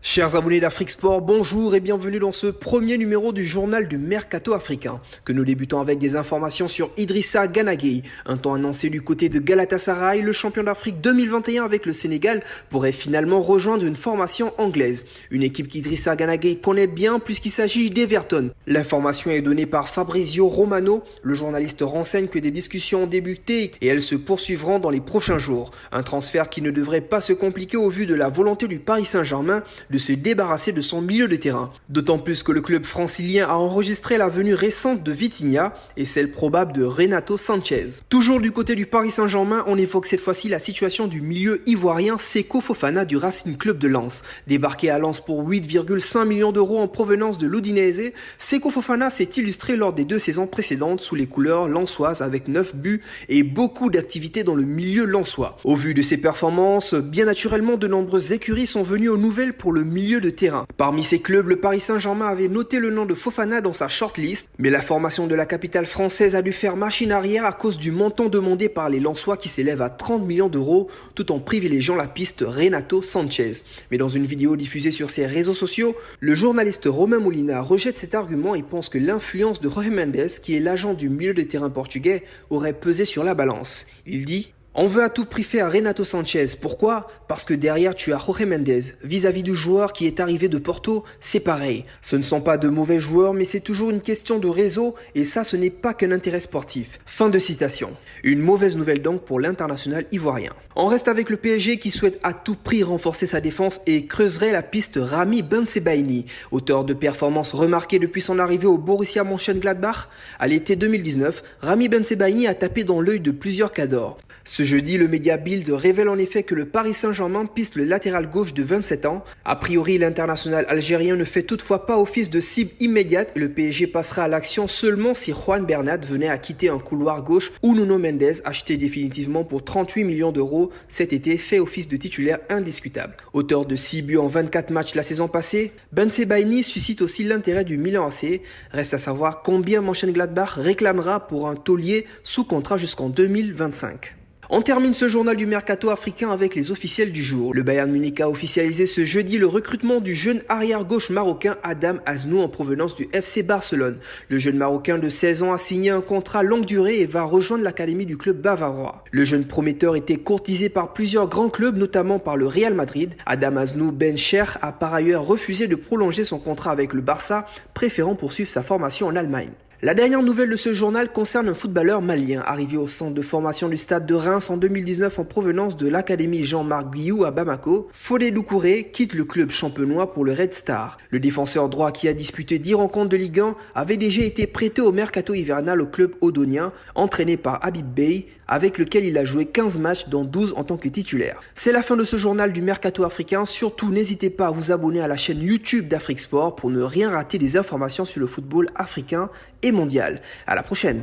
Chers abonnés d'Afrique Sport, bonjour et bienvenue dans ce premier numéro du journal du Mercato africain, que nous débutons avec des informations sur Idrissa Gana Gueye. Un temps annoncé du côté de Galatasaray, le champion d'Afrique 2021 avec le Sénégal pourrait finalement rejoindre une formation anglaise. Une équipe qu'Idrissa Gana Gueye connaît bien puisqu'il s'agit d'Everton. L'information est donnée par Fabrizio Romano. Le journaliste renseigne que des discussions ont débuté et elles se poursuivront dans les prochains jours. Un transfert qui ne devrait pas se compliquer au vu de la volonté du Paris Saint-Germain de se débarrasser de son milieu de terrain. D'autant plus que le club francilien a enregistré la venue récente de Vitinha et celle probable de Renato Sanchez. Toujours du côté du Paris Saint-Germain, on évoque cette fois-ci la situation du milieu ivoirien Seko Fofana du Racing Club de Lens. Débarqué à Lens pour 8,5 millions d'euros en provenance de l'Udinese, Seko Fofana s'est illustré lors des 2 saisons précédentes sous les couleurs lensoises avec 9 buts et beaucoup d'activités dans le milieu lensois. Au vu de ses performances, bien naturellement de nombreuses écuries sont venues aux nouvelles pour le milieu de terrain. Parmi ces clubs, le Paris Saint-Germain avait noté le nom de Fofana dans sa shortlist, mais la formation de la capitale française a dû faire machine arrière à cause du montant demandé par les Lensois qui s'élève à 30 millions d'euros, tout en privilégiant la piste Renato Sanchez. Mais dans une vidéo diffusée sur ses réseaux sociaux, le journaliste Romain Molina rejette cet argument et pense que l'influence de Jorge Mendes, qui est l'agent du milieu de terrain portugais, aurait pesé sur la balance. Il dit: on veut à tout prix faire Renato Sanchez. Pourquoi? Parce que derrière tu as Jorge Mendes. Vis-à-vis du joueur qui est arrivé de Porto, c'est pareil. Ce ne sont pas de mauvais joueurs, mais c'est toujours une question de réseau et ça ce n'est pas qu'un intérêt sportif. Fin de citation. Une mauvaise nouvelle donc pour l'international ivoirien. On reste avec le PSG qui souhaite à tout prix renforcer sa défense et creuserait la piste Rami Bensebaini, auteur de performances remarquées depuis son arrivée au Borussia Mönchengladbach. À l'été 2019, Rami Bensebaini a tapé dans l'œil de plusieurs cadors. Ce jeudi, le média Bild révèle en effet que le Paris Saint-Germain piste le latéral gauche de 27 ans. A priori, l'international algérien ne fait toutefois pas office de cible immédiate et le PSG passera à l'action seulement si Juan Bernat venait à quitter un couloir gauche ou Nuno Mendes, acheté définitivement pour 38 millions d'euros cet été, fait office de titulaire indiscutable. Auteur de 6 buts en 24 matchs la saison passée, Bensebaini suscite aussi l'intérêt du Milan AC. Reste à savoir combien Mönchengladbach réclamera pour un taulier sous contrat jusqu'en 2025. On termine ce journal du Mercato africain avec les officiels du jour. Le Bayern Munich a officialisé ce jeudi le recrutement du jeune arrière-gauche marocain Adam Aznou en provenance du FC Barcelone. Le jeune marocain de 16 ans a signé un contrat longue durée et va rejoindre l'académie du club bavarois. Le jeune prometteur était courtisé par plusieurs grands clubs, notamment par le Real Madrid. Adam Aznou Ben Cher a par ailleurs refusé de prolonger son contrat avec le Barça, préférant poursuivre sa formation en Allemagne. La dernière nouvelle de ce journal concerne un footballeur malien arrivé au centre de formation du stade de Reims en 2019 en provenance de l'académie Jean-Marc Guillou à Bamako. Fodé Doucouré quitte le club champenois pour le Red Star. Le défenseur droit qui a disputé 10 rencontres de Ligue 1 avait déjà été prêté au mercato hivernal au club odonien, entraîné par Habib Bey, avec lequel il a joué 15 matchs dont 12 en tant que titulaire. C'est la fin de ce journal du Mercato africain. Surtout, n'hésitez pas à vous abonner à la chaîne YouTube d'Afrique Sport pour ne rien rater des informations sur le football africain et mondial. À la prochaine.